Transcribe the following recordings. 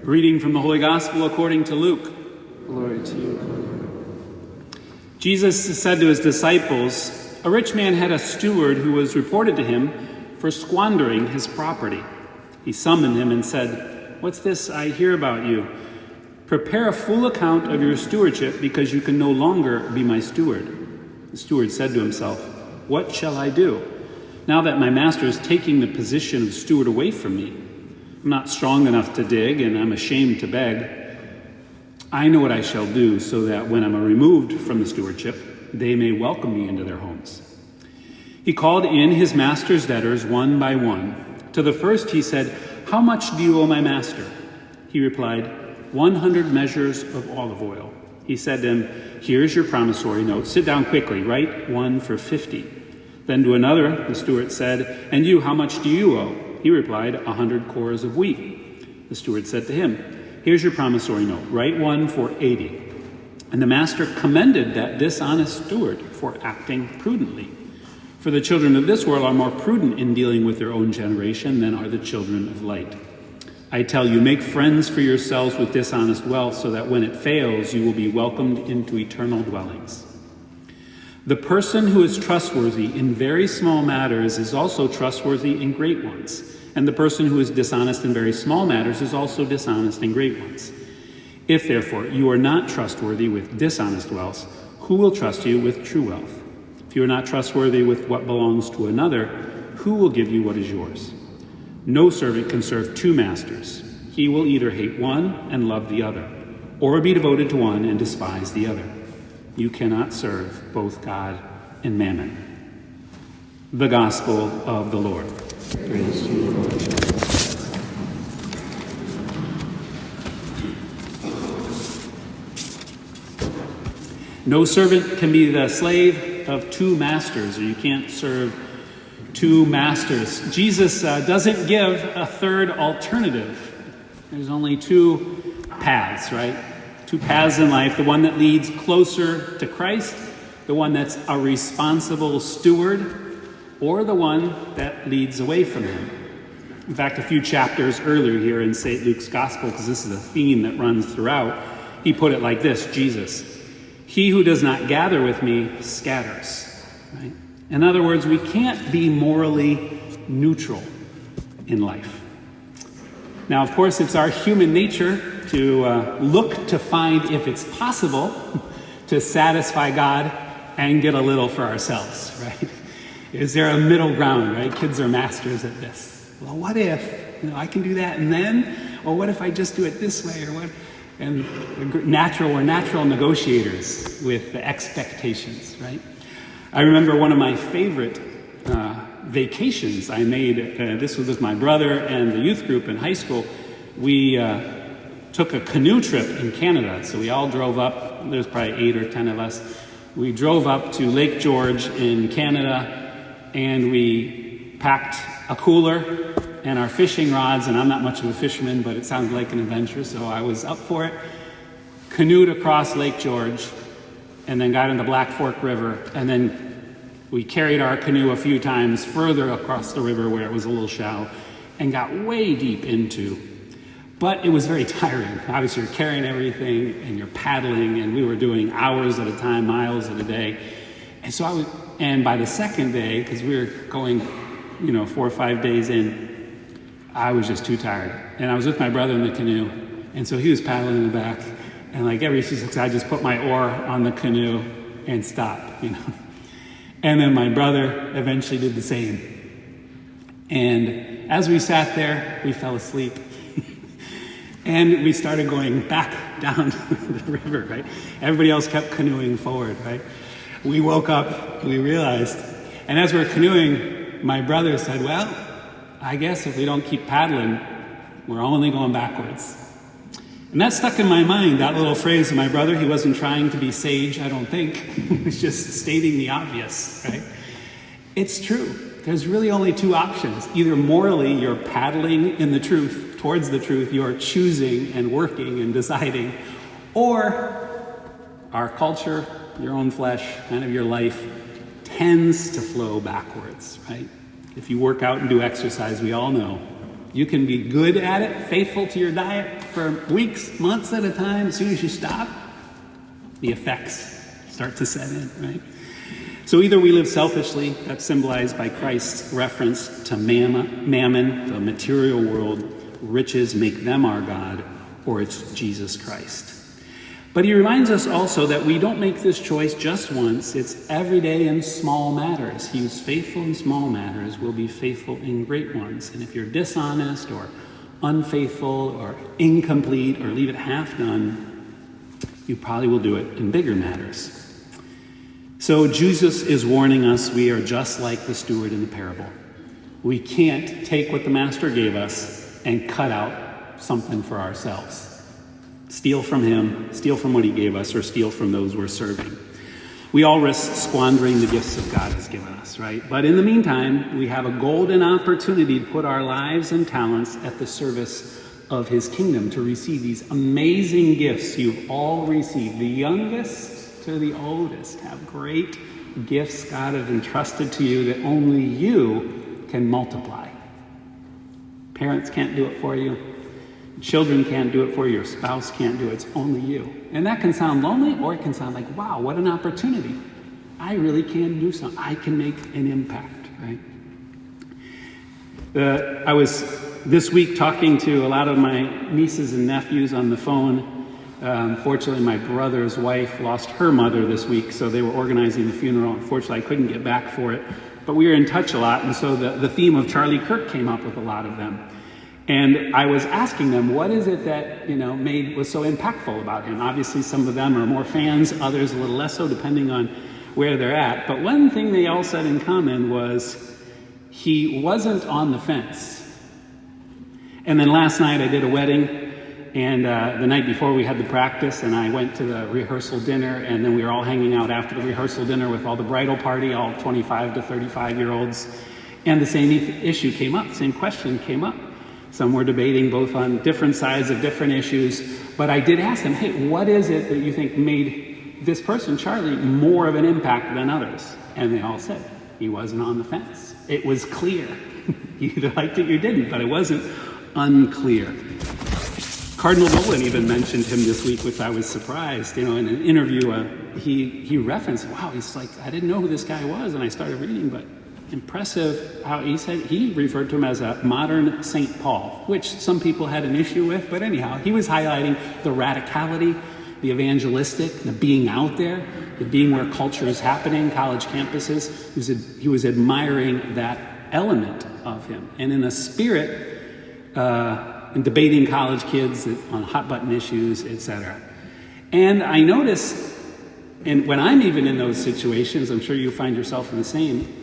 Reading from the Holy Gospel according to Luke. Glory to you, Lord. Jesus said to his disciples, "A rich man had a steward who was reported to him for squandering his property. He summoned him and said, 'What's this I hear about you? Prepare a full account of your stewardship, because you can no longer be my steward.' The steward said to himself, 'What shall I do, now that my master is taking the position of steward away from me? I'm not strong enough to dig, and I'm ashamed to beg. I know what I shall do, so that when I'm removed from the stewardship, they may welcome me into their homes.' He called in his master's debtors one by one. To the first he said, 'How much do you owe my master?' He replied, 100 measures of olive oil. He said to him, 'Here's your promissory note. Sit down quickly. Write one for 50. Then to another the steward said, 'And you, how much do you owe?' He replied, 100 cores of wheat. The steward said to him, 'Here's your promissory note. Write one for 80. And the master commended that dishonest steward for acting prudently. For the children of this world are more prudent in dealing with their own generation than are the children of light. I tell you, make friends for yourselves with dishonest wealth, so that when it fails, you will be welcomed into eternal dwellings. The person who is trustworthy in very small matters is also trustworthy in great ones. And the person who is dishonest in very small matters is also dishonest in great ones. If, therefore, you are not trustworthy with dishonest wealth, who will trust you with true wealth? If you are not trustworthy with what belongs to another, who will give you what is yours? No servant can serve two masters. He will either hate one and love the other, or be devoted to one and despise the other. You cannot serve both God and mammon." The Gospel of the Lord. Praise to you, Lord. No servant can be the slave of two masters, or you can't serve two masters. Jesus doesn't give a third alternative. There's only two paths, right? Two paths in life, the one that leads closer to Christ, the one that's a responsible steward, or the one that leads away from him. In fact, a few chapters earlier here in St. Luke's Gospel, because this is a theme that runs throughout, he put it like this, Jesus, "He who does not gather with me scatters." Right? In other words, we can't be morally neutral in life. Now, of course, it's our human nature to look to find if it's possible to satisfy God and get a little for ourselves, right? Is there a middle ground, right? Kids are masters at this. Well, what if, I can do that and then? Or what if I just do it this way? Or what? And we're natural negotiators with the expectations, right? I remember one of my favorite vacations I made. This was with my brother and the youth group in high school. We took a canoe trip in Canada. So we all drove up. There's probably 8 or 10 of us. We drove up to Lake George in Canada, and we packed a cooler and our fishing rods. And I'm not much of a fisherman, but it sounded like an adventure, so I was up for it. Canoed across Lake George, and then got into Black Fork River, and then we carried our canoe a few times further across the river where it was a little shallow, and got way deep into. But it was very tiring. Obviously, you're carrying everything, and you're paddling, and we were doing hours at a time, miles at a day. And by the second day, because we were going, 4 or 5 days in, I was just too tired. And I was with my brother in the canoe, and so he was paddling in the back, and like every 6 I just put my oar on the canoe and stopped, And then my brother eventually did the same. And as we sat there, we fell asleep. And we started going back down the river, right? Everybody else kept canoeing forward, right? We woke up, we realized, and as we're canoeing, my brother said, "Well, I guess if we don't keep paddling, we're only going backwards." And that stuck in my mind, that little phrase of my brother. He wasn't trying to be sage, I don't think. He was just stating the obvious, right? It's true. There's really only two options. Either morally, you're paddling in the truth, towards the truth, you're choosing and working and deciding, or our culture, your own flesh, kind of your life, tends to flow backwards, right? If you work out and do exercise, we all know You can be good at it, faithful to your diet for weeks, months at a time. As soon as you stop, the effects start to set in, right? So either we live selfishly, that's symbolized by Christ's reference to mammon, the material world, riches make them our God, or it's Jesus Christ. But he reminds us also that we don't make this choice just once. It's every day in small matters. He who's faithful in small matters will be faithful in great ones. And if you're dishonest or unfaithful or incomplete or leave it half done, you probably will do it in bigger matters. So Jesus is warning us we are just like the steward in the parable. We can't take what the master gave us and cut out something for ourselves. Steal from him, steal from what he gave us, or steal from those we're serving. We all risk squandering the gifts that God has given us, right? But in the meantime, we have a golden opportunity to put our lives and talents at the service of his kingdom, to receive these amazing gifts you've all received. The youngest to the oldest have great gifts God has entrusted to you that only you can multiply. Parents can't do it for you. Children can't do it for you. Your spouse can't do it. It's only you. And that can sound lonely, or it can sound like, wow, what an opportunity. I really can do something. I can make an impact, right? I was this week talking to a lot of my nieces and nephews on the phone. Unfortunately, my brother's wife lost her mother this week, so they were organizing the funeral. Unfortunately, I couldn't get back for it. But we were in touch a lot, and so the theme of Charlie Kirk came up with a lot of them. And I was asking them, what is it that, was so impactful about him? Obviously, some of them are more fans, others a little less so, depending on where they're at. But one thing they all said in common was he wasn't on the fence. And then last night I did a wedding, and the night before we had the practice, and I went to the rehearsal dinner, and then we were all hanging out after the rehearsal dinner with all the bridal party, all 25 to 35-year-olds. And the same issue came up, same question came up. Some were debating both on different sides of different issues. But I did ask them, hey, what is it that you think made this person, Charlie, more of an impact than others? And they all said, he wasn't on the fence. It was clear. You either liked it or you didn't, but it wasn't unclear. Cardinal Nolan even mentioned him this week, which I was surprised. In an interview, he referenced, wow, he's like, I didn't know who this guy was. And I started reading, but impressive how he said he referred to him as a modern St. Paul, which some people had an issue with, but anyhow, he was highlighting the radicality, the evangelistic, the being out there, the being where culture is happening, college campuses. He was admiring that element of him. And in a spirit, in debating college kids on hot button issues, etc. And I notice, and when I'm even in those situations, I'm sure you find yourself in the same,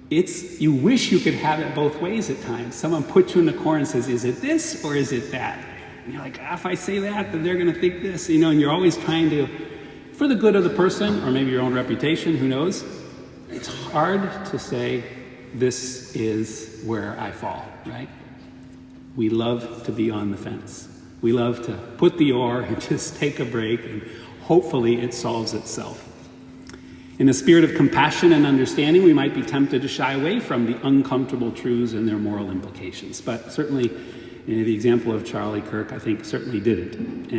you wish you could have it both ways at times. Someone puts you in the corner and says, is it this or is it that? And you're like, if I say that, then they're going to think this, and you're always trying to, for the good of the person, or maybe your own reputation, who knows? It's hard to say, this is where I fall, right? We love to be on the fence. We love to put the oar and just take a break, and hopefully it solves itself. In a spirit of compassion and understanding, we might be tempted to shy away from the uncomfortable truths and their moral implications. But certainly, the example of Charlie Kirk, I think, certainly didn't.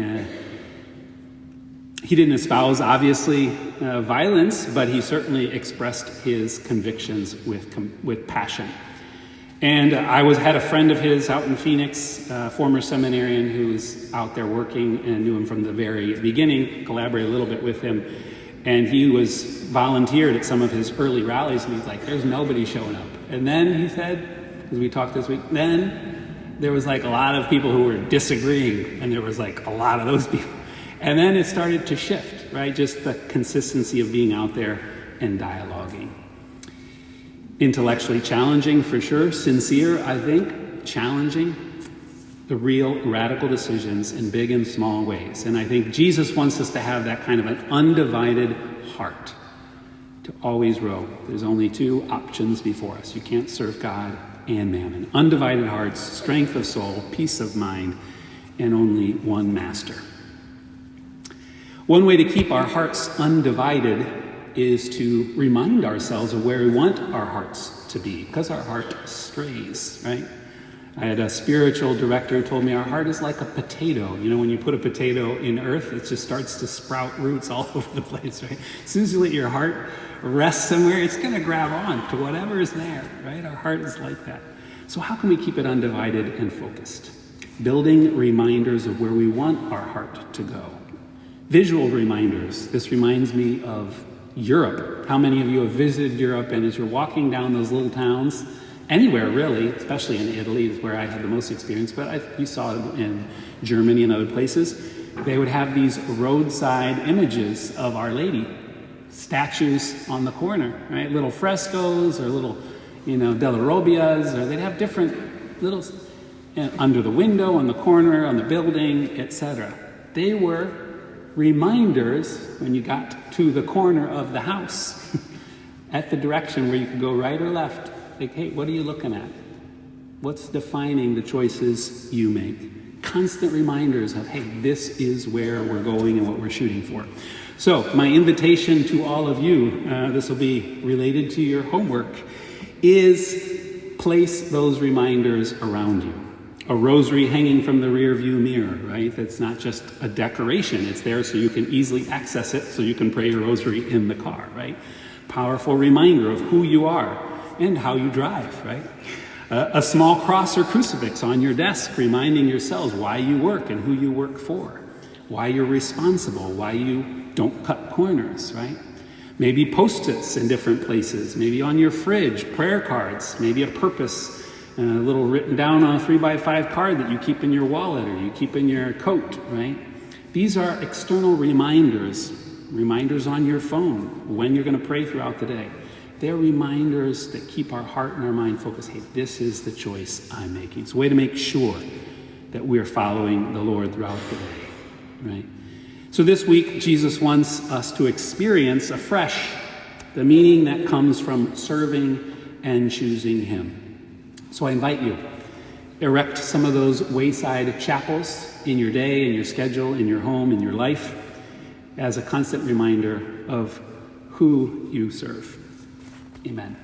He didn't espouse, obviously, violence, but he certainly expressed his convictions with passion. And I had a friend of his out in Phoenix, former seminarian who was out there working and knew him from the very beginning, collaborated a little bit with him. And he was volunteered at some of his early rallies, and he's like, there's nobody showing up. And then he said, as we talked this week, then there was like a lot of people who were disagreeing, and there was like a lot of those people. And then it started to shift, right? Just the consistency of being out there and dialoguing. Intellectually challenging, for sure. Sincere, I think. Challenging. The real radical decisions in big and small ways. And I think Jesus wants us to have that kind of an undivided heart, to always row. There's only two options before us. You can't serve God and mammon. Undivided hearts, strength of soul, peace of mind, and only one master. One way to keep our hearts undivided is to remind ourselves of where we want our hearts to be, because our heart strays, right? I had a spiritual director who told me our heart is like a potato. You know, when you put a potato in earth, it just starts to sprout roots all over the place, right? As soon as you let your heart rest somewhere, it's going to grab on to whatever is there, right? Our heart is like that. So how can we keep it undivided and focused? Building reminders of where we want our heart to go. Visual reminders. This reminds me of Europe. How many of you have visited Europe, and as you're walking down those little towns, anywhere really, especially in Italy is where I had the most experience, but you saw it in Germany and other places, they would have these roadside images of Our Lady, statues on the corner, right? Little frescoes or little, Della Robbias, or they'd have different little, under the window, on the corner, on the building, etc. They were reminders when you got to the corner of the house at the direction where you could go right or left. Like, hey, what are you looking at? What's defining the choices you make? Constant reminders of, hey, this is where we're going and what we're shooting for. So my invitation to all of you, this will be related to your homework, is place those reminders around you. A rosary hanging from the rear view mirror, right? That's not just a decoration. It's there so you can easily access it, so you can pray your rosary in the car, right? Powerful reminder of who you are and how you drive, right? A small cross or crucifix on your desk reminding yourselves why you work and who you work for, why you're responsible, why you don't cut corners, right? Maybe Post-its in different places, maybe on your fridge, prayer cards, maybe a purpose, a little written down on a 3x5 card that you keep in your wallet or you keep in your coat, right? These are external reminders on your phone when you're going to pray throughout the day. They're reminders that keep our heart and our mind focused. Hey, this is the choice I'm making. It's a way to make sure that we're following the Lord throughout the day, right? So this week, Jesus wants us to experience afresh the meaning that comes from serving and choosing Him. So I invite you, erect some of those wayside chapels in your day, in your schedule, in your home, in your life, as a constant reminder of who you serve. Amen.